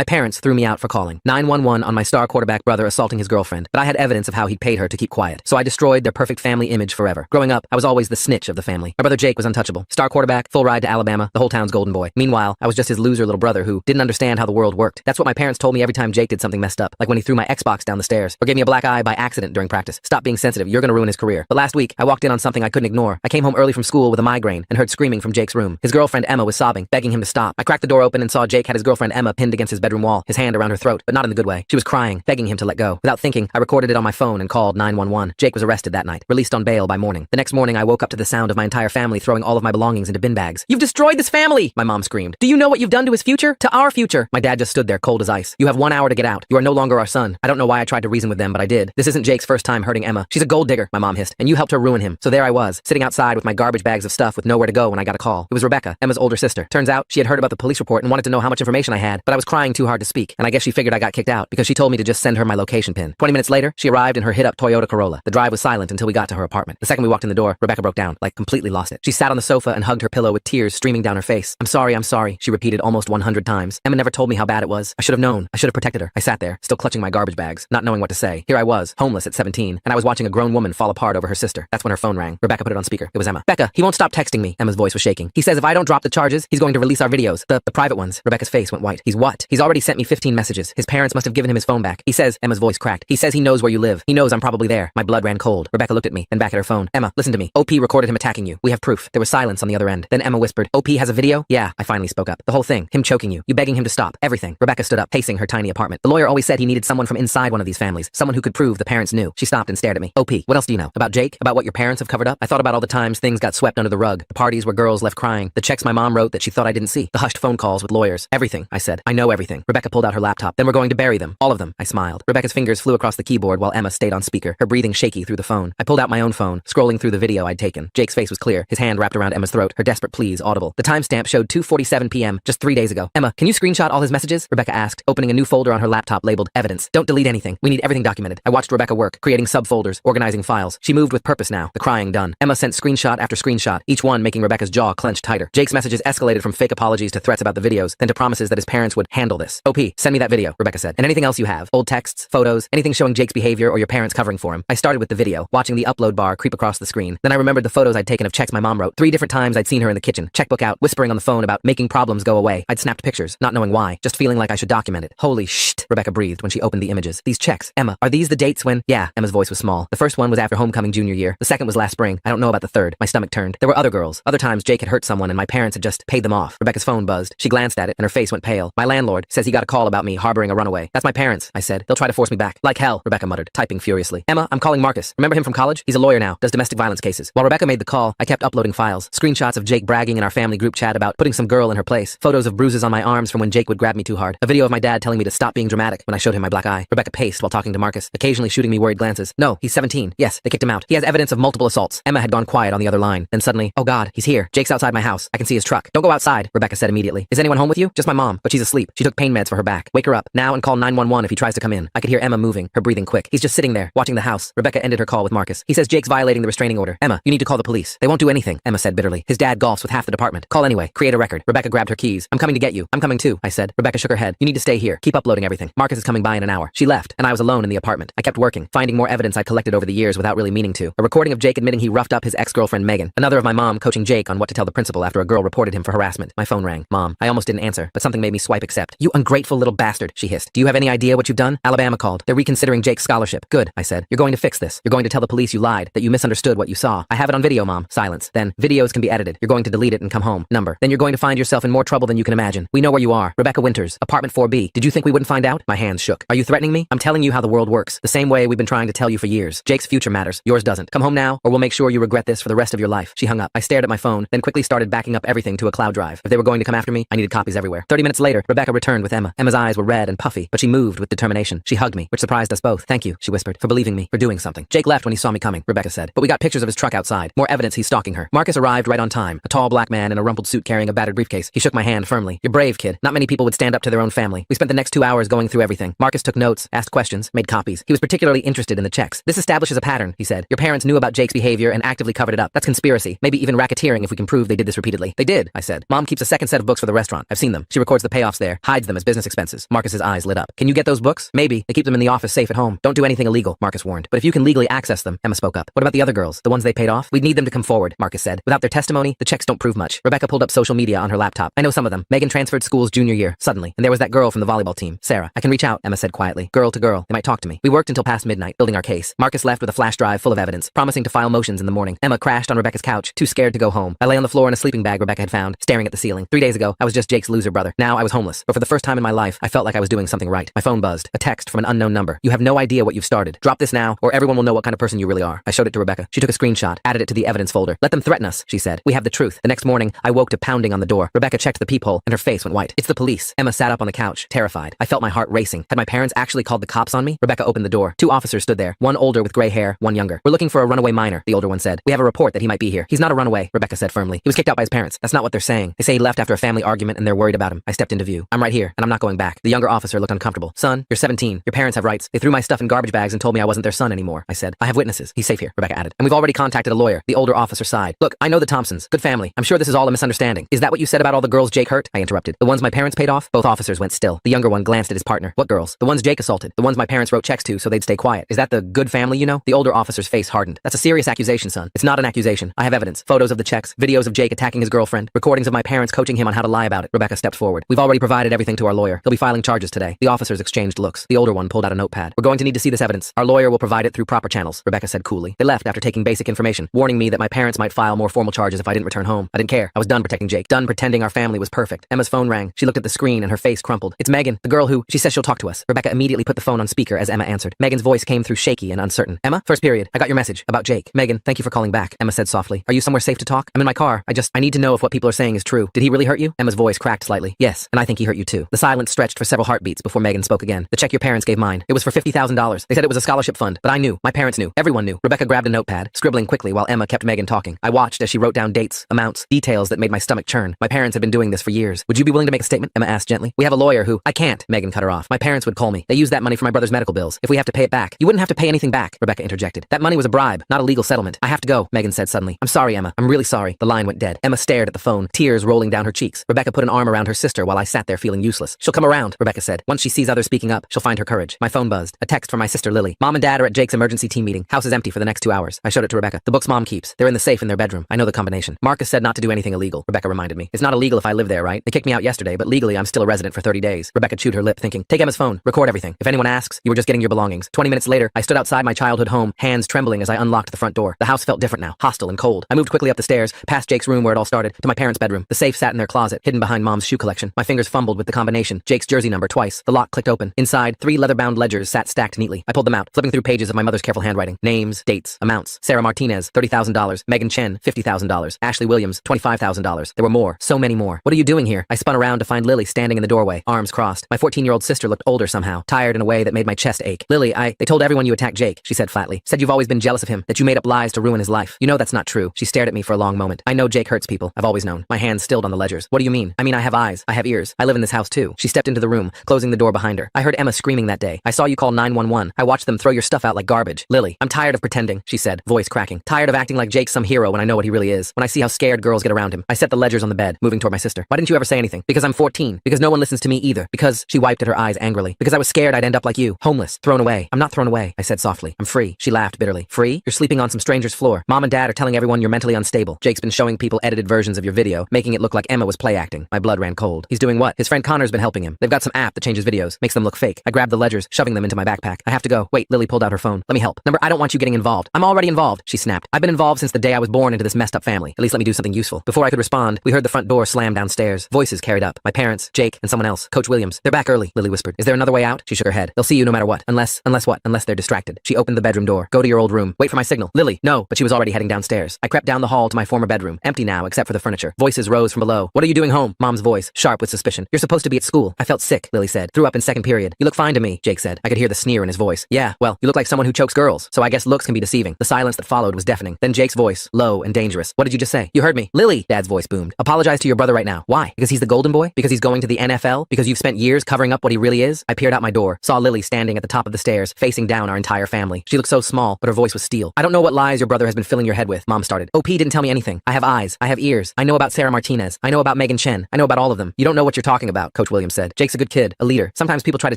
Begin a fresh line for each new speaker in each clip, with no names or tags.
My parents threw me out for calling 911 on my star quarterback brother assaulting his girlfriend, but I had evidence of how he'd paid her to keep quiet. So I destroyed their perfect family image forever. Growing up, I was always the snitch of the family. My brother Jake was untouchable. Star quarterback, full ride to Alabama, the whole town's golden boy. Meanwhile, I was just his loser little brother who didn't understand how the world worked. That's what my parents told me every time Jake did something messed up, like when he threw my Xbox down the stairs, or gave me a black eye by accident during practice. Stop being sensitive, you're gonna ruin his career. But last week, I walked in on something I couldn't ignore. I came home early from school with a migraine and heard screaming from Jake's room. His girlfriend Emma was sobbing, begging him to stop. I cracked the door open and saw Jake had his girlfriend Emma pinned against his bedroom wall, his hand around her throat, but not in the good way. She was crying, begging him to let go. Without thinking, I recorded it on my phone and called 911. Jake was arrested that night, released on bail by morning. The next morning, I woke up to the sound of my entire family throwing all of my belongings into bin bags. "You've destroyed this family!" my mom screamed. "Do you know what you've done to his future? To our future!" My dad just stood there, cold as ice. "You have 1 hour to get out. You are no longer our son." I don't know why I tried to reason with them, but I did. This isn't Jake's first time hurting Emma. She's a gold digger, my mom hissed, and you helped her ruin him. So there I was, sitting outside with my garbage bags of stuff with nowhere to go when I got a call. It was Rebecca, Emma's older sister. Turns out, she had heard about the police report and wanted to know how much information I had, but I was crying too hard to speak, and I guess she figured I got kicked out because she told me to just send her my location pin. 20 minutes later, she arrived in her hit-up Toyota Corolla. The drive was silent until we got to her apartment. The second we walked in the door, Rebecca broke down, like completely lost it. She sat on the sofa and hugged her pillow with tears streaming down her face. I'm sorry, she repeated almost 100 times. Emma never told me how bad it was. I should have known. I should have protected her. I sat there, still clutching my garbage bags, not knowing what to say. Here I was, homeless at 17, and I was watching a grown woman fall apart over her sister. That's when her phone rang. Rebecca put it on speaker. It was Emma. "Becca, he won't stop texting me." Emma's voice was shaking. "He says if I don't drop the charges, he's going to release our videos. The private ones." Rebecca's face went white. "He's what?" "He's already sent me 15 messages. His parents must have given him his phone back. He says," Emma's voice cracked, "he says he knows where you live. He knows I'm probably there." My blood ran cold. Rebecca looked at me, then back at her phone. "Emma, listen to me. OP recorded him attacking you. We have proof." There was silence on the other end. Then Emma whispered, "OP has a video?" "Yeah," I finally spoke up. "The whole thing. Him choking you. You begging him to stop. Everything." Rebecca stood up, pacing her tiny apartment. "The lawyer always said he needed someone from inside one of these families. Someone who could prove the parents knew." She stopped and stared at me. "OP, what else do you know? About Jake? About what your parents have covered up?" I thought about all the times things got swept under the rug. The parties where girls left crying. The checks my mom wrote that she thought I didn't see. The hushed phone calls with lawyers. "Everything," I said. "I know everything." Rebecca pulled out her laptop. "Then we're going to bury them. All of them." I smiled. Rebecca's fingers flew across the keyboard while Emma stayed on speaker, her breathing shaky through the phone. I pulled out my own phone, scrolling through the video I'd taken. Jake's face was clear, his hand wrapped around Emma's throat, her desperate pleas audible. The timestamp showed 2:47 p.m., just 3 days ago. "Emma, can you screenshot all his messages?" Rebecca asked, opening a new folder on her laptop labeled Evidence. "Don't delete anything. We need everything documented." I watched Rebecca work, creating subfolders, organizing files. She moved with purpose now, the crying done. Emma sent screenshot after screenshot, each one making Rebecca's jaw clench tighter. Jake's messages escalated from fake apologies to threats about the videos, then to promises that his parents would handle this. "OP, send me that video," Rebecca said. "And anything else you have. Old texts, photos, anything showing Jake's behavior or your parents covering for him." I started with the video, watching the upload bar creep across the screen. Then I remembered the photos I'd taken of checks my mom wrote. 3 different times I'd seen her in the kitchen, checkbook out, whispering on the phone about making problems go away. I'd snapped pictures, not knowing why, just feeling like I should document it. "Holy shit," Rebecca breathed when she opened the images. "These checks. Emma, are these the dates when—" "Yeah," Emma's voice was small. "The first one was after homecoming junior year. The second was last spring. I don't know about the third." My stomach turned. There were other girls. Other times Jake had hurt someone and my parents had just paid them off. Rebecca's phone buzzed. She glanced at it and her face went pale. "My landlord says he got a call about me harboring a runaway." "That's my parents," I said. "They'll try to force me back." "Like hell," Rebecca muttered, typing furiously. "Emma, I'm calling Marcus. Remember him from college? He's a lawyer now, does domestic violence cases." While Rebecca made the call, I kept uploading files. Screenshots of Jake bragging in our family group chat about putting some girl in her place. Photos of bruises on my arms from when Jake would grab me too hard. A video of my dad telling me to stop being dramatic when I showed him my black eye. Rebecca paced while talking to Marcus, occasionally shooting me worried glances. "No, he's 17. Yes, they kicked him out. He has evidence of multiple assaults." Emma had gone quiet on the other line. Then suddenly, "Oh God, he's here. Jake's outside my house. I can see his truck." "Don't go outside," Rebecca said immediately. "Is anyone home with you?" "Just my mom, but she's asleep. She took pain meds for her back. Wake her up now and call 911 if he tries to come in." I could hear Emma moving, her breathing quick. "He's just sitting there, watching the house." Rebecca ended her call with Marcus. "He says Jake's violating the restraining order. Emma, you need to call the police." "They won't do anything," Emma said bitterly. "His dad golfs with half the department. Call anyway. Create a record." Rebecca grabbed her keys. "I'm coming to get you." "I'm coming too," I said. Rebecca shook her head. "You need to stay here. Keep uploading everything. Marcus is coming by in an hour." She left, and I was alone in the apartment. I kept working, finding more evidence I'd collected over the years without really meaning to. A recording of Jake admitting he roughed up his ex-girlfriend Megan. Another of my mom coaching Jake on what to tell the principal after a girl reported him for harassment. My phone rang. Mom. I almost didn't answer, but something made me swipe accept. "You ungrateful little bastard," she hissed. "Do you have any idea what you've done?" Alabama called. "They're reconsidering Jake's scholarship." "Good," I said. "You're going to fix this. You're going to tell the police you lied, that you misunderstood what you saw." "I have it on video, Mom." Silence. "Then, videos can be edited. You're going to delete it and come home." Number. "Then you're going to find yourself in more trouble than you can imagine. We know where you are. Rebecca Winters, apartment 4B. Did you think we wouldn't find out?" My hands shook. "Are you threatening me?" "I'm telling you how the world works. The same way we've been trying to tell you for years. Jake's future matters. Yours doesn't. Come home now, or we'll make sure you regret this for the rest of your life." She hung up. I stared at my phone, then quickly started backing up everything to a cloud drive. If they were going to come after me, I needed copies everywhere. 30 minutes later, Rebecca returned with Emma. Emma's eyes were red and puffy, but she moved with determination. She hugged me, which surprised us both. "Thank you," she whispered, "for believing me, for doing something." "Jake left when he saw me coming," Rebecca said. "But we got pictures of his truck outside. More evidence he's stalking her." Marcus arrived right on time, a tall black man in a rumpled suit carrying a battered briefcase. He shook my hand firmly. "You're brave, kid. Not many people would stand up to their own family." We spent the next 2 hours going through everything. Marcus took notes, asked questions, made copies. He was particularly interested in the checks. "This establishes a pattern," he said. "Your parents knew about Jake's behavior and actively covered it up. That's conspiracy, maybe even racketeering if we can prove they did this repeatedly." "They did," I said. "Mom keeps a second set of books for the restaurant. I've seen them. She records the payoffs there, hides them them as business expenses. Marcus's eyes lit up. Can you get those books? Maybe. They keep them in the office safe at home. Don't do anything illegal, Marcus warned. But if you can legally access them, Emma spoke up. What about the other girls? The ones they paid off? We'd need them to come forward, Marcus said. Without their testimony, the checks don't prove much. Rebecca pulled up social media on her laptop. I know some of them. Megan transferred schools junior year, suddenly. And there was that girl from the volleyball team, Sarah. I can reach out, Emma said quietly. Girl to girl. They might talk to me. We worked until past midnight, building our case. Marcus left with a flash drive full of evidence, promising to file motions in the morning. Emma crashed on Rebecca's couch, too scared to go home. I lay on the floor in a sleeping bag Rebecca had found, staring at the ceiling. 3 days ago, I was just Jake's loser brother. Now I was homeless. But for the first time in my life, I felt like I was doing something right. My phone buzzed. A text from an unknown number. You have no idea what you've started. Drop this now, or everyone will know what kind of person you really are. I showed it to Rebecca. She took a screenshot, added it to the evidence folder. Let them threaten us, she said. We have the truth. The next morning, I woke to pounding on the door. Rebecca checked the peephole, and her face went white. It's the police. Emma sat up on the couch, terrified. I felt my heart racing. Had my parents actually called the cops on me? Rebecca opened the door. 2 officers stood there, one older with gray hair, one younger. We're looking for a runaway minor, the older one said. We have a report that he might be here. He's not a runaway, Rebecca said firmly. He was kicked out by his parents. That's not what they're saying. They say he left after a family argument and they're worried about him. I stepped into view. I'm right here, and I'm not going back. The younger officer looked uncomfortable. Son, you're 17. Your parents have rights. They threw my stuff in garbage bags and told me I wasn't their son anymore. I said, I have witnesses. He's safe here, Rebecca added. And we've already contacted a lawyer. The older officer sighed. Look, I know the Thompsons. Good family. I'm sure this is all a misunderstanding. Is that what you said about all the girls Jake hurt? I interrupted. The ones my parents paid off? Both officers went still. The younger one glanced at his partner. What girls? The ones Jake assaulted. The ones my parents wrote checks to so they'd stay quiet. Is that the good family you know? The older officer's face hardened. That's a serious accusation, son. It's not an accusation. I have evidence. Photos of the checks, videos of Jake attacking his girlfriend, recordings of my parents coaching him on how to lie about it. Rebecca stepped forward. We've already provided everything to our lawyer. He'll be filing charges today. The officers exchanged looks. The older one pulled out a notepad. We're going to need to see this evidence. Our lawyer will provide it through proper channels, Rebecca said coolly. They left after taking basic information, warning me that my parents might file more formal charges if I didn't return home. I didn't care. I was done protecting Jake. Done pretending our family was perfect. Emma's phone rang. She looked at the screen and her face crumpled. It's Megan, the girl who, she says she'll talk to us. Rebecca immediately put the phone on speaker as Emma answered. Megan's voice came through shaky and uncertain. Emma, first period. I got your message about Jake. Megan, thank you for calling back. Emma said softly. Are you somewhere safe to talk? I'm in my car. I need to know if what people are saying is true. Did he really hurt you? Emma's voice cracked slightly. Yes, and I think he hurt you too. The silence stretched for several heartbeats before Megan spoke again. The check your parents gave mine. It was for $50,000. They said it was a scholarship fund, but I knew. My parents knew. Everyone knew. Rebecca grabbed a notepad, scribbling quickly while Emma kept Megan talking. I watched as she wrote down dates, amounts, details that made my stomach churn. My parents had been doing this for years. Would you be willing to make a statement? Emma asked gently. We have a lawyer who... I can't. Megan cut her off. My parents would call me. They used that money for my brother's medical bills. If we have to pay it back. You wouldn't have to pay anything back, Rebecca interjected. That money was a bribe, not a legal settlement. I have to go, Megan said suddenly. I'm sorry, Emma. I'm really sorry. The line went dead. Emma stared at the phone, tears rolling down her cheeks. Rebecca put an arm around her sister while I sat there feeling useless. She'll come around, Rebecca said. Once she sees others speaking up, she'll find her courage. My phone buzzed. A text from my sister Lily. Mom and Dad are at Jake's emergency team meeting. House is empty for the next 2 hours. I showed it to Rebecca. The books Mom keeps. They're in the safe in their bedroom. I know the combination. Marcus said not to do anything illegal, Rebecca reminded me. It's not illegal if I live there, right? They kicked me out yesterday, but legally I'm still a resident for 30 days. Rebecca chewed her lip, thinking, take Emma's phone. Record everything. If anyone asks, you were just getting your belongings. 20 minutes later, I stood outside my childhood home, hands trembling as I unlocked the front door. The house felt different now, hostile and cold. I moved quickly up the stairs, past Jake's room where it all started, to my parents' bedroom. The safe sat in their closet, hidden behind Mom's shoe collection. My fingers fumbled with the combination. Jake's jersey number twice. The lock clicked open. Inside, 3 leather-bound ledgers sat stacked neatly. I pulled them out, flipping through pages of my mother's careful handwriting. Names, dates, amounts. Sarah Martinez, $30,000. Megan Chen, $50,000. Ashley Williams, $25,000. There were more. So many more. What are you doing here? I spun around to find Lily standing in the doorway, arms crossed. My 14-year-old sister looked older somehow, tired in a way that made my chest ache. Lily, they told everyone you attacked Jake, she said flatly. Said you've always been jealous of him, that you made up lies to ruin his life. You know that's not true. She stared at me for a long moment. I know Jake hurts people. I've always known. My hands stilled on the ledgers. What do you mean? I mean, I have eyes. I have ears. I live in this house too. She stepped into the room, closing the door behind her. I heard Emma screaming that day. I saw you call 911. I watched them throw your stuff out like garbage. Lily, I'm tired of pretending, she said, voice cracking. Tired of acting like Jake's some hero when I know what he really is. When I see how scared girls get around him. I set the ledgers on the bed, moving toward my sister. Why didn't you ever say anything? Because I'm 14. Because no one listens to me either. Because, she wiped at her eyes angrily. Because I was scared I'd end up like you. Homeless. Thrown away. I'm not thrown away, I said softly. I'm free. She laughed bitterly. Free? You're sleeping on some stranger's floor. Mom and Dad are telling everyone you're mentally unstable. Jake's been showing people edited versions of your video, making it look like Emma was play acting. My blood ran cold. He's doing what? His friend Connor's been helping him. They've got some app that changes videos, makes them look fake. I grabbed the ledgers, shoving them into my backpack. I have to go. Wait, Lily pulled out her phone. Let me help. Number, I don't want you getting involved. I'm already involved, she snapped. I've been involved since the day I was born into this messed up family. At least let me do something useful. Before I could respond, we heard the front door slam downstairs. Voices carried up. My parents, Jake, and someone else. Coach Williams. They're back early, Lily whispered. Is there another way out? She shook her head. They'll see you no matter what. Unless what? Unless they're distracted. She opened the bedroom door. Go to your old room. Wait for my signal. Lily, no. But she was already heading downstairs. I crept down the hall to my former bedroom. Empty now, except for the furniture. Voices rose from below. What are you doing home? Mom's voice, sharp with suspicion. You're supposed to be at school. I felt sick, Lily said. Threw up in second period. You look fine to me, Jake said. I could hear the sneer in his voice. Yeah, well, you look like someone who chokes girls, so I guess looks can be deceiving. The silence that followed was deafening. Then Jake's voice, low and dangerous. What did you just say? You heard me. Lily, Dad's voice boomed. Apologize to your brother right now. Why? Because he's the golden boy? Because he's going to the NFL? Because you've spent years covering up what he really is? I peered out my door, saw Lily standing at the top of the stairs, facing down our entire family. She looked so small, but her voice was steel. I don't know what lies your brother has been filling your head with, Mom started. OP didn't tell me anything. I have eyes. I have ears. I know about Sarah Martinez. I know about Megan Chen. I know about all of them. You don't know what you're talking about. out, Coach Williams said. Jake's a good kid, a leader. Sometimes people try to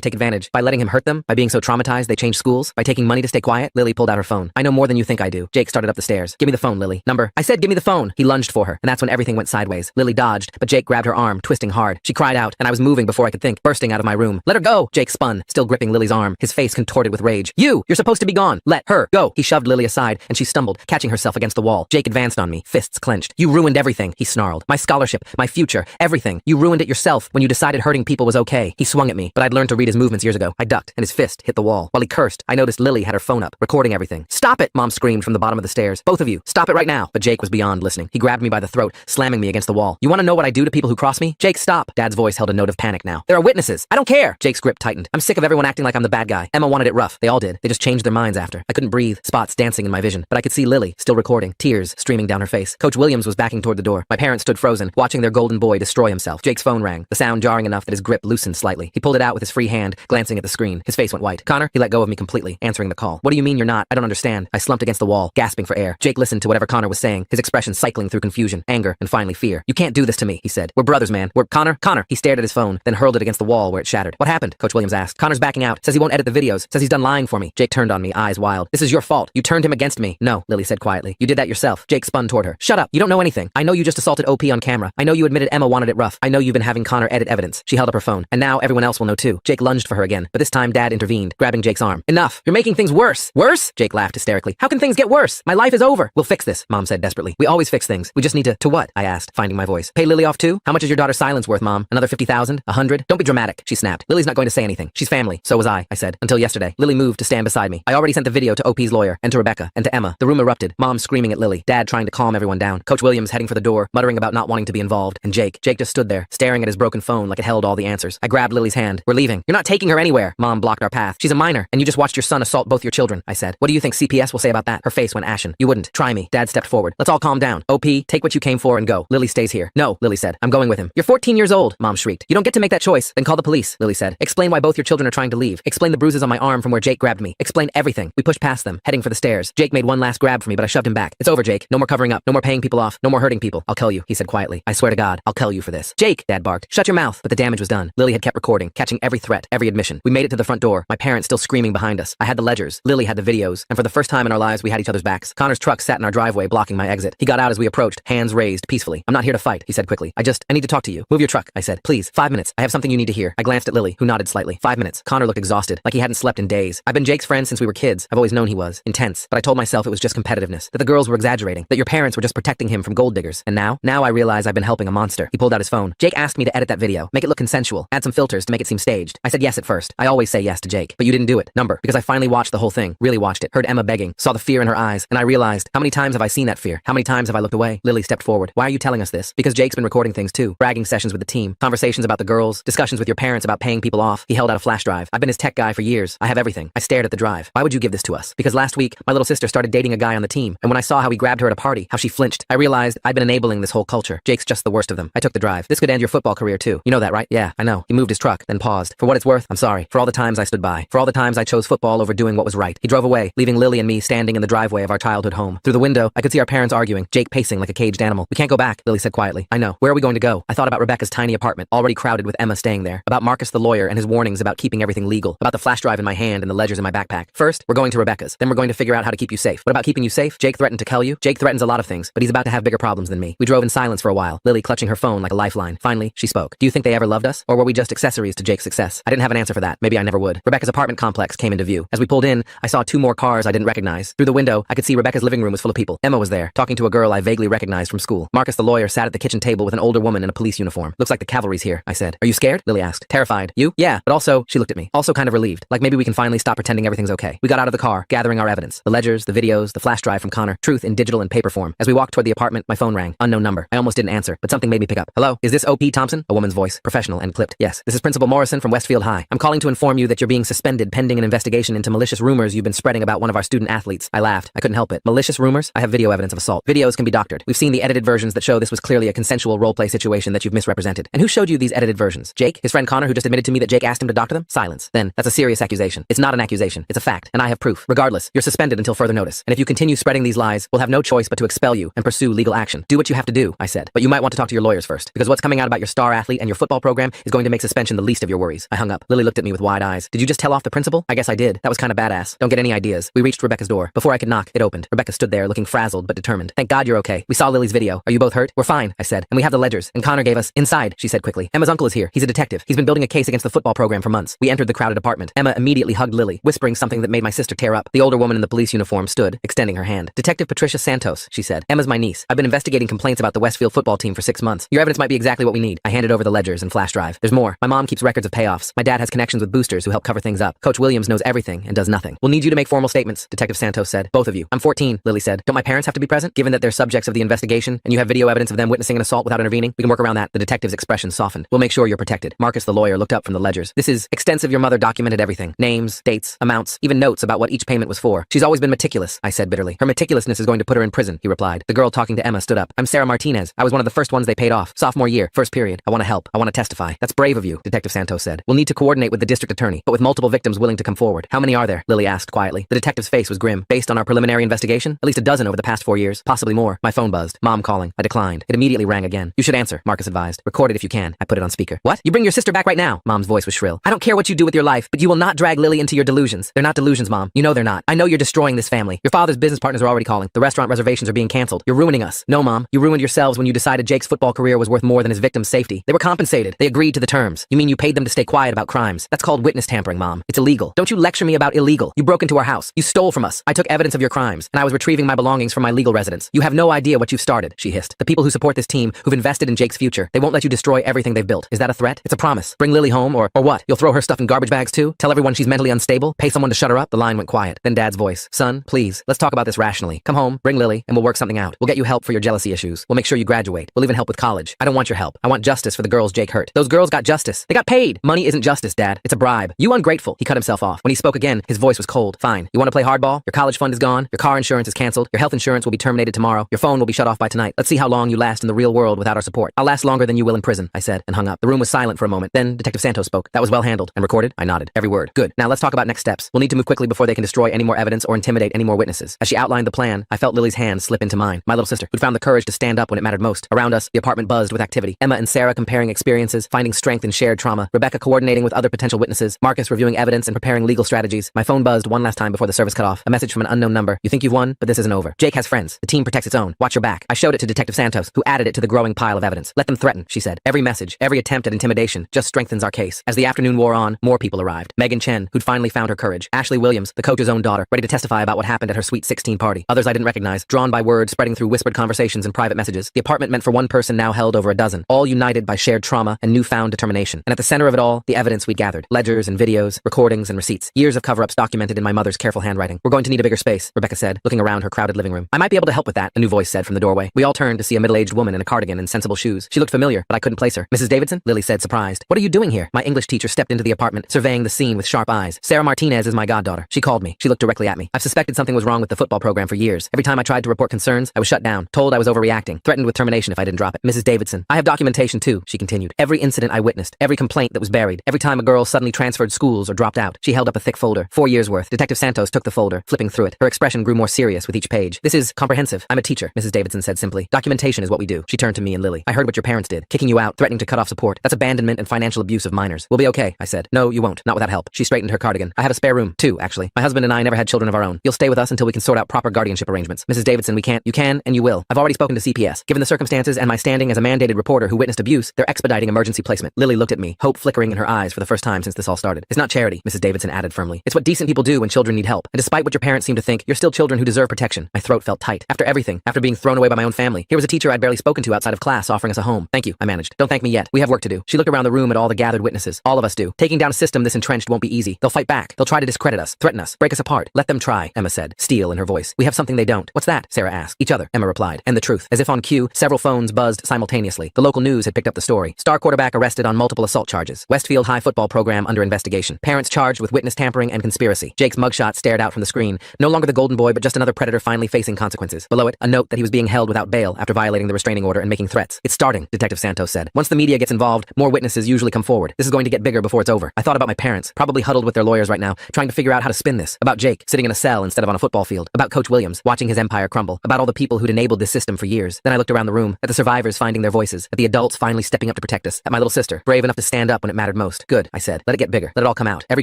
take advantage by letting him hurt them, by being so traumatized they change schools, by taking money to stay quiet. Lily pulled out her phone. I know more than you think I do. Jake started up the stairs. Give me the phone, Lily. Number. I said give me the phone. He lunged for her, and that's when everything went sideways. Lily dodged, but Jake grabbed her arm, twisting hard. She cried out, and I was moving before I could think, bursting out of my room. Let her go! Jake spun, still gripping Lily's arm, his face contorted with rage. You're supposed to be gone. Let her go. He shoved Lily aside, and she stumbled, catching herself against the wall. Jake advanced on me, fists clenched. You ruined everything, he snarled. My scholarship, my future, everything. You ruined it yourself when you decided hurting people was okay. He swung at me, but I'd learned to read his movements years ago. I ducked, and his fist hit the wall. While he cursed, I noticed Lily had her phone up, recording everything. Stop it! Mom screamed from the bottom of the stairs. Both of you, stop it right now. But Jake was beyond listening. He grabbed me by the throat, slamming me against the wall. You want to know what I do to people who cross me? Jake, stop. Dad's voice held a note of panic now. There are witnesses. I don't care. Jake's grip tightened. I'm sick of everyone acting like I'm the bad guy. Emma wanted it rough. They all did. They just changed their minds after. I couldn't breathe, spots dancing in my vision, but I could see Lily, still recording, tears streaming down her face. Coach Williams was backing toward the door. My parents stood frozen, watching their golden boy destroy himself. Jake's phone rang, the sound jarring enough that his grip loosened slightly. He pulled it out with his free hand, glancing at the screen. His face went white. Connor? He let go of me completely, answering the call. What do you mean you're not? I don't understand. I slumped against the wall, gasping for air. Jake listened to whatever Connor was saying, his expression cycling through confusion, anger, and finally fear. You can't do this to me, he said. We're brothers, man. We're Connor. He stared at his phone, then hurled it against the wall where it shattered. What happened? Coach Williams asked. Connor's backing out. Says he won't edit the videos. Says he's done lying for me. Jake turned on me, eyes wild. This is your fault. You turned him against me. No, Lily said quietly. You did that yourself. Jake spun toward her. Shut up. You don't know anything. I know you just assaulted OP on camera. I know you admitted Emma wanted it rough. I know you've been having Connor edit evidence. She held up her phone. And now everyone else will know too. Jake lunged for her again, but this time Dad intervened, grabbing Jake's arm. Enough. You're making things worse. Worse? Jake laughed hysterically. How can things get worse? My life is over. We'll fix this, Mom said desperately. We always fix things. We just need to what? I asked, finding my voice. Pay Lily off too? How much is your daughter's silence worth, Mom? Another 50,000? 100? Don't be dramatic, she snapped. Lily's not going to say anything. She's family. So was I said. Until yesterday. Lily moved to stand beside me. I already sent the video to OP's lawyer, and to Rebecca, and to Emma. The room erupted, Mom screaming at Lily, Dad trying to calm everyone down, Coach Williams heading for the door, muttering about not wanting to be involved, and Jake just stood there, staring at his broken phone like it held all the answers. I grabbed Lily's hand. We're leaving. You're not taking her anywhere. Mom blocked our path. She's a minor, and you just watched your son assault both your children, I said. What do you think CPS will say about that? Her face went ashen. You wouldn't. Try me. Dad stepped forward. Let's all calm down. OP, take what you came for and go. Lily stays here. No, Lily said. I'm going with him. You're 14 years old, Mom shrieked. You don't get to make that choice. Then call the police, Lily said. Explain why both your children are trying to leave. Explain the bruises on my arm from where Jake grabbed me. Explain everything. We pushed past them, heading for the stairs. Jake made one last grab for me, but I shoved him back. It's over, Jake. No more covering up. No more paying people off. No more hurting people. I'll kill you, he said quietly. I swear to God, I'll kill you for this. Jake, Dad barked. Shut your mouth. But the damage was done. Lily had kept recording, catching every threat, every admission. We made it to the front door, my parents still screaming behind us. I had the ledgers. Lily had the videos. And for the first time in our lives, we had each other's backs. Connor's truck sat in our driveway, blocking my exit. He got out as we approached, hands raised, peacefully. I'm not here to fight, he said quickly. I need to talk to you. Move your truck, I said. Please, 5 minutes. I have something you need to hear. I glanced at Lily, who nodded slightly. 5 minutes. Connor looked exhausted, like he hadn't slept in days. I've been Jake's friend since we were kids. I've always known he was. Intense. But I told myself it was just competitiveness. That the girls were exaggerating. That your parents were just protecting him from gold diggers. And now I realize I've been helping a monster. He pulled out his phone. Jake asked me to edit that video. Make it look consensual. Add some filters to make it seem staged. I said yes at first. I always say yes to Jake. But you didn't do it. Number. Because I finally watched the whole thing. Really watched it. Heard Emma begging. Saw the fear in her eyes. And I realized, how many times have I seen that fear? How many times have I looked away? Lily stepped forward. Why are you telling us this? Because Jake's been recording things too. Bragging sessions with the team. Conversations about the girls. Discussions with your parents about paying people off. He held out a flash drive. I've been his tech guy for years. I have everything. I stared at the drive. Why would you give this to us? Because last week, my little sister started dating a guy on the team. And when I saw how he grabbed her at a party, how she flinched, I realized I'd been enabling this whole culture. Jake's just the worst of them. I took the drive. This could end your football career too. You know that, right? Yeah, I know. He moved his truck, then paused. For what it's worth, I'm sorry. For all the times I stood by. For all the times I chose football over doing what was right. He drove away, leaving Lily and me standing in the driveway of our childhood home. Through the window, I could see our parents arguing, Jake pacing like a caged animal. We can't go back, Lily said quietly. I know. Where are we going to go? I thought about Rebecca's tiny apartment, already crowded with Emma staying there. About Marcus the lawyer and his warnings about keeping everything legal. About the flash drive in my hand and the ledgers in my backpack. First, we're going to Rebecca's. Then we're going to figure out how to keep you safe. What about keeping you safe? Jake threatened to kill you. Jake threatens a lot of things, but he's about to have bigger problems than me. We drove in silence for a while, Lily clutching her phone like a lifeline. Finally, she spoke. Do you think they ever loved us? Or were we just accessories to Jake's success? I didn't have an answer for that. Maybe I never would. Rebecca's apartment complex came into view. As we pulled in, I saw 2 more cars I didn't recognize. Through the window, I could see Rebecca's living room was full of people. Emma was there, talking to a girl I vaguely recognized from school. Marcus the lawyer sat at the kitchen table with an older woman in a police uniform. Looks like the cavalry's here, I said. Are you scared? Lily asked. Terrified. You? Yeah, but also, she looked at me. Also kind of relieved. Like maybe we can finally stop pretending everything's okay. We got out of the car, gathering our evidence. The ledgers, the videos, the flash drive from Connor. Truth in digital and paper form. As we walked toward the apartment, my phone rang. Unknown number. I almost didn't answer, but something made me pick up. Hello? Is this OP Thompson? A woman's voice. Professional and clipped. Yes. This is Principal Morrison from Westfield High. I'm calling to inform you that you're being suspended pending an investigation into malicious rumors you've been spreading about one of our student athletes. I laughed. I couldn't help it. Malicious rumors? I have video evidence of assault. Videos can be doctored. We've seen the edited versions that show this was clearly a consensual roleplay situation that you've misrepresented. And who showed you these edited versions? Jake? His friend Connor, who just admitted to me that Jake asked him to doctor them? Silence. Then, that's a serious accusation. It's not an accusation. It's a fact. And I have proof. Regardless, you're suspended until further notice. And if you continue spreading these lies, we'll have no choice but to expel you and pursue legal action. Do what you have to do, I said. But you might want to talk to your lawyers first, because what's coming out about your star athlete and your football football program is going to make suspension the least of your worries. I hung up. Lily looked at me with wide eyes. Did you just tell off the principal? I guess I did. That was kind of badass. Don't get any ideas. We reached Rebecca's door. Before I could knock, it opened. Rebecca stood there looking frazzled but determined. Thank God you're okay. We saw Lily's video. Are you both hurt? We're fine, I said. And we have the ledgers. And Connor gave us inside, she said quickly. Emma's uncle is here. He's a detective. He's been building a case against the football program for months. We entered the crowded apartment. Emma immediately hugged Lily, whispering something that made my sister tear up. The older woman in the police uniform stood, extending her hand. Detective Patricia Santos, she said. Emma's my niece. I've been investigating complaints about the Westfield football team for 6 months. Your evidence might be exactly what we need. I handed over the ledgers and flash drive. There's more. My mom keeps records of payoffs. My dad has connections with boosters who help cover things up. Coach Williams knows everything and does nothing. We'll need you to make formal statements, Detective Santos said. Both of you. I'm 14, Lily said. Don't my parents have to be present? Given that they're subjects of the investigation and you have video evidence of them witnessing an assault without intervening, we can work around that. The detective's expression softened. We'll make sure you're protected. Marcus, the lawyer, looked up from the ledgers. This is extensive. Your mother documented everything. Names, dates, amounts, even notes about what each payment was for. She's always been meticulous, I said bitterly. Her meticulousness is going to put her in prison, he replied. The girl talking to Emma stood up. I'm Sarah Martinez. I was one of the first ones they paid off. Sophomore year, first period. I want to help. I want to testify. That's brave of you, Detective Santos said. We'll need to coordinate with the district attorney, but with multiple victims willing to come forward. How many are there? Lily asked quietly. The detective's face was grim. Based on our preliminary investigation, at least a dozen over the past 4 years, possibly more. My phone buzzed. Mom calling. I declined. It immediately rang again. You should answer, Marcus advised. Record it if you can. I put it on speaker. What? You bring your sister back right now? Mom's voice was shrill. I don't care what you do with your life, but you will not drag Lily into your delusions. They're not delusions, Mom. You know they're not. I know you're destroying this family. Your father's business partners are already calling. The restaurant reservations are being canceled. You're ruining us. No, Mom. You ruined yourselves when you decided Jake's football career was worth more than his victim's safety. They were compensated. They agreed to the terms. You mean you paid them to stay quiet about crimes? That's called witness tampering, Mom. It's illegal. Don't you lecture me about illegal. You broke into our house. You stole from us. I took evidence of your crimes, and I was retrieving my belongings from my legal residence. You have no idea what you've started, she hissed. The people who support this team, who've invested in Jake's future, they won't let you destroy everything they've built. Is that a threat? It's a promise. Bring Lily home, or what? You'll throw her stuff in garbage bags too? Tell everyone she's mentally unstable? Pay someone to shut her up? The line went quiet. Then Dad's voice. Son, please, let's talk about this rationally. Come home, bring Lily, and we'll work something out. We'll get you help for your jealousy issues. We'll make sure you graduate. We'll even help with college. I don't want your help. I want justice for the girls Jake hurt. Those girls got justice. They got paid. Money isn't justice, Dad. It's a bribe. You ungrateful. He cut himself off. When he spoke again, his voice was cold. Fine. You want to play hardball? Your college fund is gone. Your car insurance is canceled. Your health insurance will be terminated tomorrow. Your phone will be shut off by tonight. Let's see how long you last in the real world without our support. I'll last longer than you will in prison, I said, and hung up. The room was silent for a moment. Then Detective Santos spoke. That was well handled. And recorded? I nodded. Every word. Good. Now let's talk about next steps. We'll need to move quickly before they can destroy any more evidence or intimidate any more witnesses. As she outlined the plan, I felt Lily's hand slip into mine. My little sister, who'd found the courage to stand up when it mattered most. Around us, the apartment buzzed with activity. Emma and Sarah comparing experiences, finding strength in shared trauma. Rebecca coordinating with other potential witnesses. Marcus reviewing evidence and preparing legal strategies. My phone buzzed one last time before the service cut off. A message from an unknown number. You think you've won, but this isn't over. Jake has friends. The team protects its own. Watch your back. I showed it to Detective Santos, who added it to the growing pile of evidence. Let them threaten, she said. Every message, every attempt at intimidation just strengthens our case. As the afternoon wore on, more people arrived. Megan Chen, who'd finally found her courage. Ashley Williams, the coach's own daughter, ready to testify about what happened at her Sweet 16 party. Others I didn't recognize, drawn by word spreading through whispered conversations and private messages. The apartment meant for one person now held over a dozen, all united by shared trauma and newfound determination. And at the center of it all, the evidence we'd gathered. Ledgers and videos, recordings and receipts. Years of cover-ups documented in my mother's careful handwriting. We're going to need a bigger space, Rebecca said, looking around her crowded living room. I might be able to help with that, a new voice said from the doorway. We all turned to see a middle-aged woman in a cardigan and sensible shoes. She looked familiar, but I couldn't place her. Mrs. Davidson? Lily said, surprised. What are you doing here? My English teacher stepped into the apartment, surveying the scene with sharp eyes. Sarah Martinez is my goddaughter. She called me. She looked directly at me. I've suspected something was wrong with the football program for years. Every time I tried to report concerns, I was shut down, told I was overreacting, threatened with termination if I didn't drop it. Mrs. Davidson, I have documentation too, she continued. Every incident I witnessed, every complaint that was buried, every time a girl suddenly transferred schools or dropped out. She held up a thick folder, 4 years worth. Detective Santos took the folder, flipping through it. Her expression grew more serious with each page. This is comprehensive. I'm a teacher, Mrs. Davidson said simply. Documentation is what we do. She turned to me and Lily. I heard what your parents did, kicking you out, threatening to cut off support. That's abandonment and financial abuse of minors. We'll be okay, I said. No, you won't. Not without help. She straightened her cardigan. I have a spare room, 2, actually. My husband and I never had children of our own. You'll stay with us until we can sort out proper guardianship arrangements. Mrs. Davidson, we can't. You can, and you will. I've already spoken to CPS. Given the circumstances and my standing as a mandated reporter who witnessed abuse, they're expediting emergency placement. Lily looked at me, hope flickering in her eyes for the first time since this all started. It's not charity, Mrs. Davidson added firmly. It's what decent people do when children need help. And despite what your parents seem to think, you're still children who deserve protection. My throat felt tight. After everything, after being thrown away by my own family, here was a teacher I'd barely spoken to outside of class offering us a home. Thank you, I managed. Don't thank me yet. We have work to do. She looked around the room at all the gathered witnesses. All of us do. Taking down a system this entrenched won't be easy. They'll fight back. They'll try to discredit us, threaten us, break us apart. Let them try, Emma said, steel in her voice. We have something they don't. What's that? Sarah asked. Each other, Emma replied. And the truth. As if on cue, several phones buzzed simultaneously. The local news had picked up the story. Star quarterback arrested on multiple assault charges. Westfield High football program under investigation. Parents charged with witness tampering and conspiracy. Jake's mugshot stared out from the screen. No longer the golden boy, but just another predator finally facing consequences. Below it, a note that he was being held without bail after violating the restraining order and making threats. It's starting, Detective Santos said. Once the media gets involved, more witnesses usually come forward. This is going to get bigger before it's over. I thought about my parents, probably huddled with their lawyers right now, trying to figure out how to spin this. About Jake, sitting in a cell instead of on a football field. About Coach Williams, watching his empire crumble. About all the people who'd enabled this system for years. Then I looked around the room, at the survivors finding their voices, at the adults finally stepping up to protect protect us, at my little sister, brave enough to stand up when it mattered most. Good, I said. Let it get bigger. Let it all come out. Every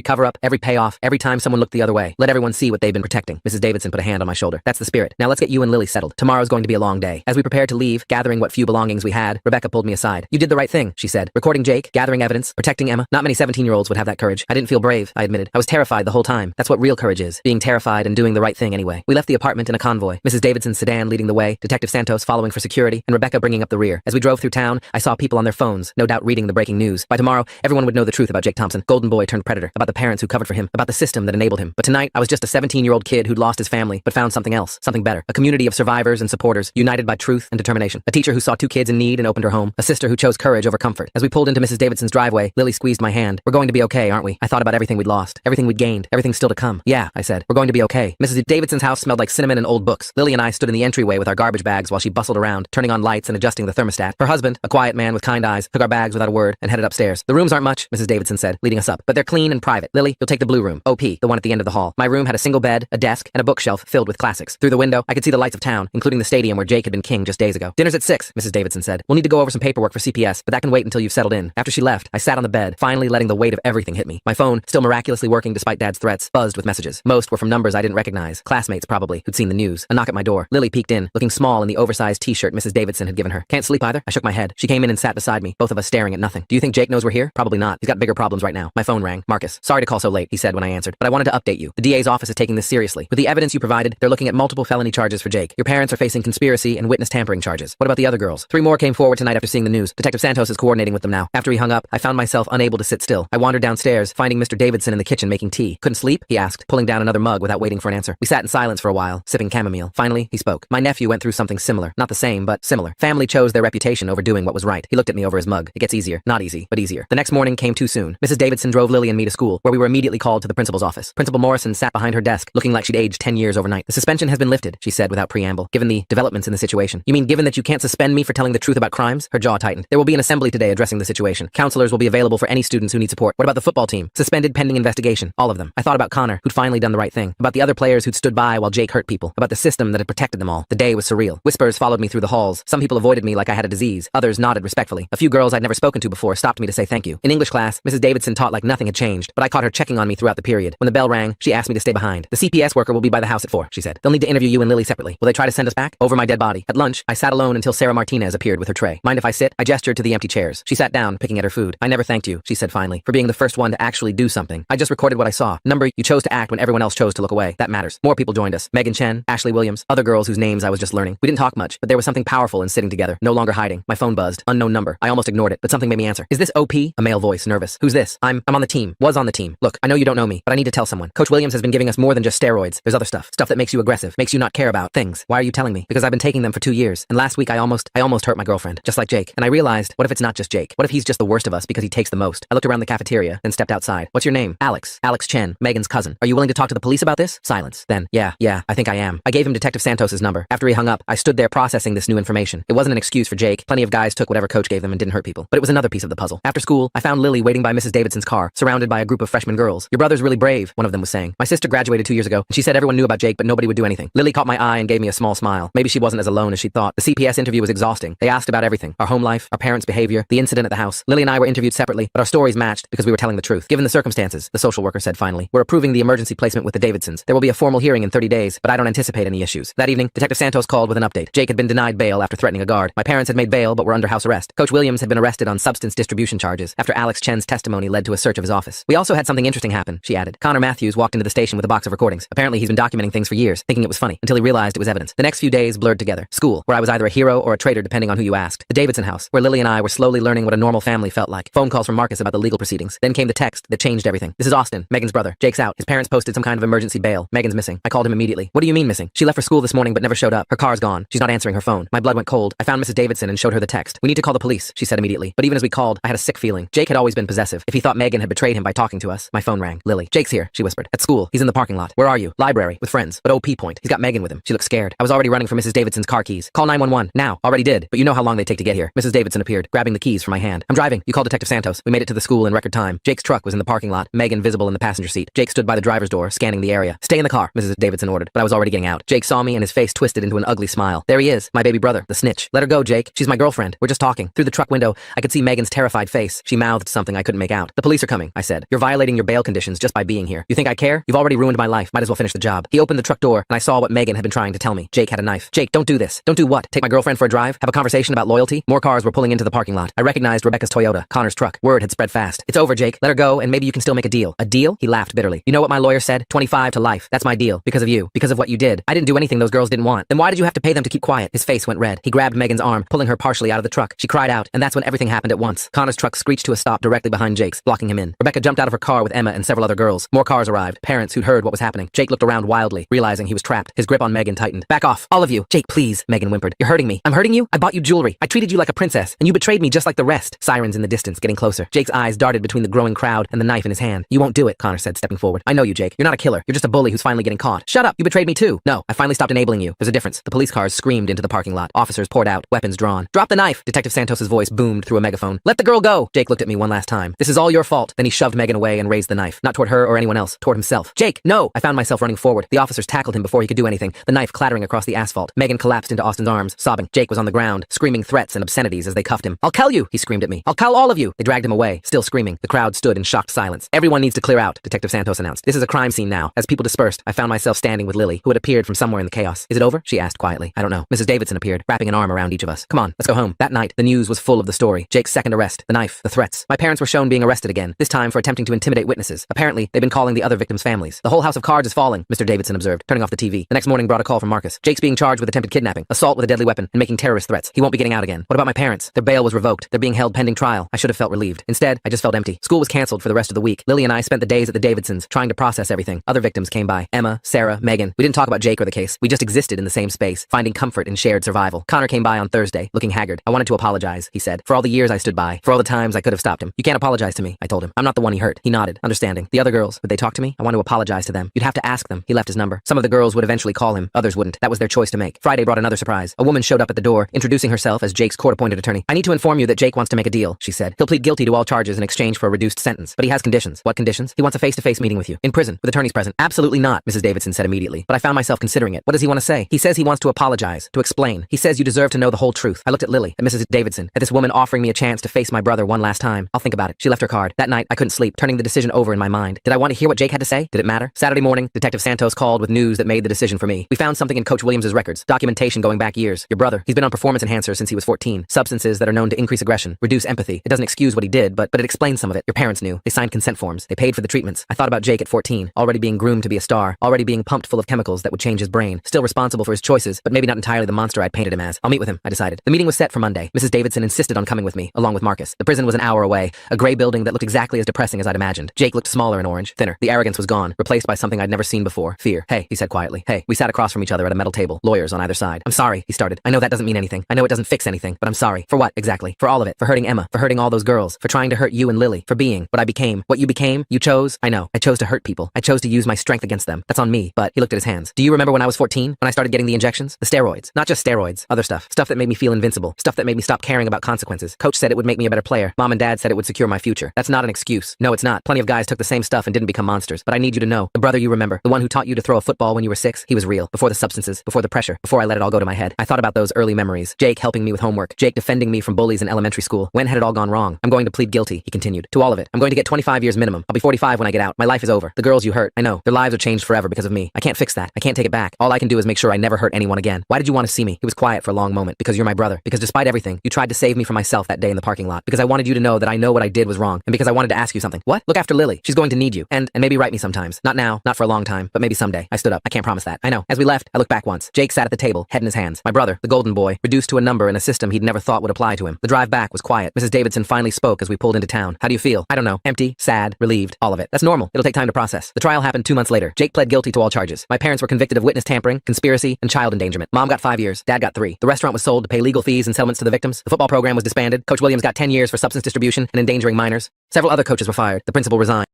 cover-up, every payoff, every time someone looked the other way. Let everyone see what they've been protecting. Mrs. Davidson put a hand on my shoulder. That's the spirit. Now let's get you and Lily settled. Tomorrow's going to be a long day. As we prepared to leave, gathering what few belongings we had, Rebecca pulled me aside. You did the right thing, she said. Recording Jake, gathering evidence, protecting Emma. Not many 17-year-olds would have that courage. I didn't feel brave, I admitted. I was terrified the whole time. That's what real courage is. Being terrified and doing the right thing anyway. We left the apartment in a convoy. Mrs. Davidson's sedan leading the way, Detective Santos following for security, and Rebecca bringing up the rear. As we drove through town, I saw people on their phones, no doubt reading the breaking news. By tomorrow, everyone would know the truth about Jake Thompson, golden boy turned predator, about the parents who covered for him, about the system that enabled him. But tonight, I was just a 17-year-old kid who'd lost his family, but found something else, something better. A community of survivors and supporters, united by truth and determination. A teacher who saw two kids in need and opened her home. A sister who chose courage over comfort. As we pulled into Mrs. Davidson's driveway, Lily squeezed my hand. We're going to be okay, aren't we? I thought about everything we'd lost, everything we'd gained, everything still to come. Yeah, I said. We're going to be okay. Mrs. Davidson's house smelled like cinnamon and old books. Lily and I stood in the entryway with our garbage bags while she bustled around, turning on lights and adjusting the thermostat. Her husband, a quiet man with kind eyes, took our bags without a word and headed upstairs. The rooms aren't much, Mrs. Davidson said, leading us up, but they're clean and private. Lily, you'll take the blue room. OP, the one at the end of the hall. My room had a single bed, a desk, and a bookshelf filled with classics. Through the window, I could see the lights of town, including the stadium where Jake had been king just days ago. Dinner's at 6, Mrs. Davidson said. We'll need to go over some paperwork for CPS, but that can wait until you've settled in. After she left, I sat on the bed, finally letting the weight of everything hit me. My phone, still miraculously working despite Dad's threats, buzzed with messages. Most were from numbers I didn't recognize. Classmates probably, who'd seen the news. A knock at my door. Lily peeked in, looking small in the oversized t-shirt Mrs. Davidson had given her. Can't sleep either? I shook my head. She came in and sat beside me, both of us staring at nothing. Do you think Jake knows we're here? Probably not. He's got bigger problems right now. My phone rang. Marcus. Sorry to call so late, he said when I answered, but I wanted to update you. The DA's office is taking this seriously. With the evidence you provided, they're looking at multiple felony charges for Jake. Your parents are facing conspiracy and witness tampering charges. What about the other girls? 3 more came forward tonight after seeing the news. Detective Santos is coordinating with them now. After he hung up, I found myself unable to sit still. I wandered downstairs, finding Mr. Davidson in the kitchen making tea. Couldn't sleep? He asked, pulling down another mug without waiting for an answer. We sat in silence for a while, sipping chamomile. Finally, he spoke. My nephew went through something similar. Not the same, but similar. Family chose their reputation over doing what was right. He looked at me over his mug. It gets easier. Not easy, but easier. The next morning came too soon. Mrs. Davidson drove Lily and me to school, where we were immediately called to the principal's office. Principal Morrison sat behind her desk, looking like she'd aged 10 years overnight. The suspension has been lifted, she said without preamble, given the developments in the situation. You mean given that you can't suspend me for telling the truth about crimes? Her jaw tightened. There will be an assembly today addressing the situation. Counselors will be available for any students who need support. What about the football team? Suspended pending investigation. All of them. I thought about Connor, who'd finally done the right thing. About the other players who'd stood by while Jake hurt people. About the system that had protected them all. The day was surreal. Whispers followed me through the halls. Some people avoided me like I had a disease. Others nodded respectfully. A few girls I'd never spoken to before stopped me to say thank you. In English class, Mrs. Davidson taught like nothing had changed, but I caught her checking on me throughout the period. When the bell rang, she asked me to stay behind. The CPS worker will be by the house at 4, she said. They'll need to interview you and Lily separately. Will they try to send us back? Over my dead body. At lunch, I sat alone until Sarah Martinez appeared with her tray. Mind if I sit? I gestured to the empty chairs. She sat down, picking at her food. I never thanked you, she said finally, for being the first one to actually do something. I just recorded what I saw. Number, you chose to act when everyone else chose to look away. That matters. More people joined us. Megan Chen, Ashley Williams, other girls whose names I was just learning. We didn't talk much, but there was something powerful in sitting together, no longer hiding. My phone buzzed. Unknown number. I almost ignored it, but something made me answer. Is this OP? A male voice, nervous. Who's this? I'm on the team. Was on the team. Look, I know you don't know me, but I need to tell someone. Coach Williams has been giving us more than just steroids. There's other stuff. Stuff that makes you aggressive, makes you not care about things. Why are you telling me? Because I've been taking them for 2 years, and last week I almost hurt my girlfriend, just like Jake. And I realized, what if it's not just Jake? What if he's just the worst of us because he takes the most? I looked around the cafeteria, then stepped outside. What's your name? Alex. Alex Chen, Megan's cousin. Are you willing to talk to the police about this? Silence. Then, yeah, I think I am. I gave him Detective Santos's number. After he hung up, I stood there processing this new information. It wasn't an excuse for Jake. Plenty of guys took whatever coach gave them and didn't hurt people. But it was another piece of the puzzle. After school, I found Lily waiting by Mrs. Davidson's car, surrounded by a group of freshman girls. Your brother's really brave, one of them was saying. My sister graduated 2 years ago, and she said everyone knew about Jake, but nobody would do anything. Lily caught my eye and gave me a small smile. Maybe she wasn't as alone as she thought. The CPS interview was exhausting. They asked about everything. Our home life, our parents' behavior, the incident at the house. Lily and I were interviewed separately, but our stories matched because we were telling the truth. Given the circumstances, the social worker said finally, we're approving the emergency placement with the Davidsons. There will be a formal hearing in 30 days, but I don't anticipate any issues. That evening, Detective Santos called with an update. Jake had been denied bail after threatening a guard. My parents had made bail, but were under house arrest. Coach Williams had been arrested on substance distribution charges after Alex Chen's testimony led to a search of his office. We also had something interesting happen, she added. Connor Matthews walked into the station with a box of recordings. Apparently he's been documenting things for years, thinking it was funny, until he realized it was evidence. The next few days blurred together. School, where I was either a hero or a traitor depending on who you asked. The Davidson house, where Lily and I were slowly learning what a normal family felt like. Phone calls from Marcus about the legal proceedings. Then came the text that changed everything. This is Austin, Megan's brother. Jake's out. His parents posted some kind of emergency bail. Megan's missing. I called him immediately. What do you mean missing? She left for school this morning but never showed up. Her car's gone. She's not answering her phone. My blood went cold. I found Mrs. Davidson and showed her the text. We need to call the police, she said immediately. But even as we called, I had a sick feeling. Jake had always been possessive. If he thought Megan had betrayed him by talking to us. My phone rang. Lily. Jake's here, she whispered. At school. He's in the parking lot. Where are you? Library. With friends. But OP point. He's got Megan with him. She looked scared. I was already running for Mrs. Davidson's car keys. Call 911. Now. Already did. But you know how long they take to get here. Mrs. Davidson appeared, grabbing the keys from my hand. I'm driving. You call Detective Santos. We made it to the school in record time. Jake's truck was in the parking lot. Megan visible in the passenger seat. Jake stood by the driver's door, scanning the area. Stay in the car, Mrs. Davidson ordered. But I was already getting out. Jake saw me and his face twisted into an ugly smile. There he is. My baby brother. The snitch. Let her go, Jake. She's my girlfriend. We're just talking. Through the truck window, window, I could see Megan's terrified face. She mouthed something I couldn't make out. The police are coming, I said. You're violating your bail conditions just by being here. You think I care? You've already ruined my life. Might as well finish the job. He opened the truck door, and I saw what Megan had been trying to tell me. Jake had a knife. Jake, don't do this. Don't do what? Take my girlfriend for a drive? Have a conversation about loyalty? More cars were pulling into the parking lot. I recognized Rebecca's Toyota, Connor's truck. Word had spread fast. It's over, Jake. Let her go, and maybe you can still make a deal. A deal? He laughed bitterly. You know what my lawyer said? 25 to life. That's my deal. Because of you. Because of what you did. I didn't do anything those girls didn't want. Then why did you have to pay them to keep quiet? His face went red. He grabbed Megan's arm, pulling her partially out of the truck. She cried out, and that's when everything happened at once. Connor's truck screeched to a stop directly behind Jake's, blocking him in. Rebecca jumped out of her car with Emma and several other girls. More cars arrived. Parents who'd heard what was happening. Jake looked around wildly, realizing he was trapped. His grip on Megan tightened. Back off, all of you. Jake, please, Megan whimpered. You're hurting me. I'm hurting you? I bought you jewelry. I treated you like a princess, and you betrayed me just like the rest. Sirens in the distance, getting closer. Jake's eyes darted between the growing crowd and the knife in his hand. You won't do it, Connor said, stepping forward. I know you, Jake. You're not a killer. You're just a bully who's finally getting caught. Shut up. You betrayed me too. No, I finally stopped enabling you. There's a difference. The police cars screamed into the parking lot. Officers poured out, weapons drawn. Drop the knife. Detective Santos's voice boomed through a megaphone. Let the girl go. Jake looked at me one last time. This is all your fault. Then he shoved Megan away and raised the knife. Not toward her or anyone else, toward himself. Jake, no! I found myself running forward. The officers tackled him before he could do anything, the knife clattering across the asphalt. Megan collapsed into Austin's arms, sobbing. Jake was on the ground, screaming threats and obscenities as they cuffed him. I'll kill you, he screamed at me. I'll kill all of you. They dragged him away, still screaming. The crowd stood in shocked silence. Everyone needs to clear out, Detective Santos announced. This is a crime scene now. As people dispersed, I found myself standing with Lily, who had appeared from somewhere in the chaos. Is it over? She asked quietly. I don't know. Mrs. Davidson appeared, wrapping an arm around each of us. Come on, let's go home. That night, the news was full of the story. Jake's second arrest, the knife, the threats. My parents were shown being arrested again, this time for attempting to intimidate witnesses. Apparently, they've been calling the other victims' families. The whole house of cards is falling, Mr. Davidson observed, turning off the TV. The next morning brought a call from Marcus. Jake's being charged with attempted kidnapping, assault with a deadly weapon, and making terrorist threats. He won't be getting out again. What about my parents? Their bail was revoked. They're being held pending trial. I should have felt relieved. Instead, I just felt empty. School was canceled for the rest of the week. Lily and I spent the days at the Davidsons, trying to process everything. Other victims came by. Emma, Sarah, Megan. We didn't talk about Jake or the case. We just existed in the same space, finding comfort in shared survival. Connor came by on Thursday, looking haggard. I wanted to apologize, he said, for all the years I stood by, for all the times I could have stopped him. You can't apologize to me, I told him. I'm not the one he hurt. He nodded, understanding. The other girls, would they talk to me? I want to apologize to them. You'd have to ask them. He left his number. Some of the girls would eventually call him. Others wouldn't. That was their choice to make. Friday brought another surprise. A woman showed up at the door, introducing herself as Jake's court-appointed attorney. I need to inform you that Jake wants to make a deal, she said. He'll plead guilty to all charges in exchange for a reduced sentence. But he has conditions. What conditions? He wants a face-to-face meeting with you. In prison, with attorneys present. Absolutely not, Mrs. Davidson said immediately. But I found myself considering it. What does he want to say? He says he wants to apologize, to explain. He says you deserve to know the whole truth. I looked at Lily, at Mrs. Davidson, at this woman offering me a chance to face my brother one last time. I'll think about it. She left her card. That night, I couldn't sleep, turning the decision over in my mind. Did I want to hear what Jake had to say? Did it matter? Saturday morning, Detective Santos called with news that made the decision for me. We found something in Coach Williams' records. Documentation going back years. Your brother. He's been on performance enhancers since he was 14. Substances that are known to increase aggression, reduce empathy. It doesn't excuse what he did, but it explains some of it. Your parents knew. They signed consent forms. They paid for the treatments. I thought about Jake at 14, already being groomed to be a star, already being pumped full of chemicals that would change his brain, still responsible for his choices, but maybe not entirely the monster I'd painted him as. I'll meet with him, I decided. The meeting was set for Monday. Mrs. Davidson insisted on coming with me, along with Marcus. The prison was an hour away, a gray building that looked exactly as depressing as I'd imagined. Jake looked smaller and orange, thinner. The arrogance was gone, replaced by something I'd never seen before. Fear. Hey, he said quietly. Hey. We sat across from each other at a metal table, lawyers on either side. I'm sorry, he started. I know that doesn't mean anything. I know it doesn't fix anything, but I'm sorry. For what, exactly? For all of it. For hurting Emma. For hurting all those girls. For trying to hurt you and Lily. For being what I became. What you became, you chose. I know. I chose to hurt people. I chose to use my strength against them. That's on me. But he looked at his hands. Do you remember when I was 14? When I started getting the injections? The steroids. Not just steroids. Other stuff. Stuff that made me feel invincible. Stuff that made me stop caring about consequences. Coach said it would make me a better player. Mom and Dad said it would secure my future. That's not an excuse. No, it's not. Plenty of guys took the same stuff and didn't become monsters. But I need you to know. The brother you remember. The one who taught you to throw a football when you were 6. He was real. Before the substances. Before the pressure. Before I let it all go to my head. I thought about those early memories. Jake helping me with homework. Jake defending me from bullies in elementary school. When had it all gone wrong? I'm going to plead guilty, he continued. To all of it. I'm going to get 25 years minimum. I'll be 45 when I get out. My life is over. The girls you hurt. I know. Their lives are changed forever because of me. I can't fix that. I can't take it back. All I can do is make sure I never hurt anyone again. Why did you want to see me? He was quiet for a long moment. Because you're my brother. Because despite everything, you tried to save me from myself that day in the parking lot. Because I wanted you to know that I know what I did was wrong. And because I wanted to ask you something. What? Look after Lily. She's going to need you. And maybe write me sometimes. Not now. Not for a long time. But maybe someday. I stood up. I can't promise that. I know. As we left, I looked back once. Jake sat at the table, head in his hands. My brother, the golden boy, reduced to a number in a system he'd never thought would apply to him. The drive back was quiet. Mrs. Davidson finally spoke as we pulled into town. How do you feel? I don't know. Empty, sad, relieved, all of it. That's normal. It'll take time to process. The trial happened 2 months later. Jake pled guilty to all charges. My parents were convicted of witness tampering, conspiracy, and child endangerment. Mom got 5 years. Dad got 3. The restaurant was sold to pay legal fees and settlements to the victims. The football program was disbanded. Coach Williams got 10 years for substance distribution and endangering minors. Several other coaches were fired. The principal resigned.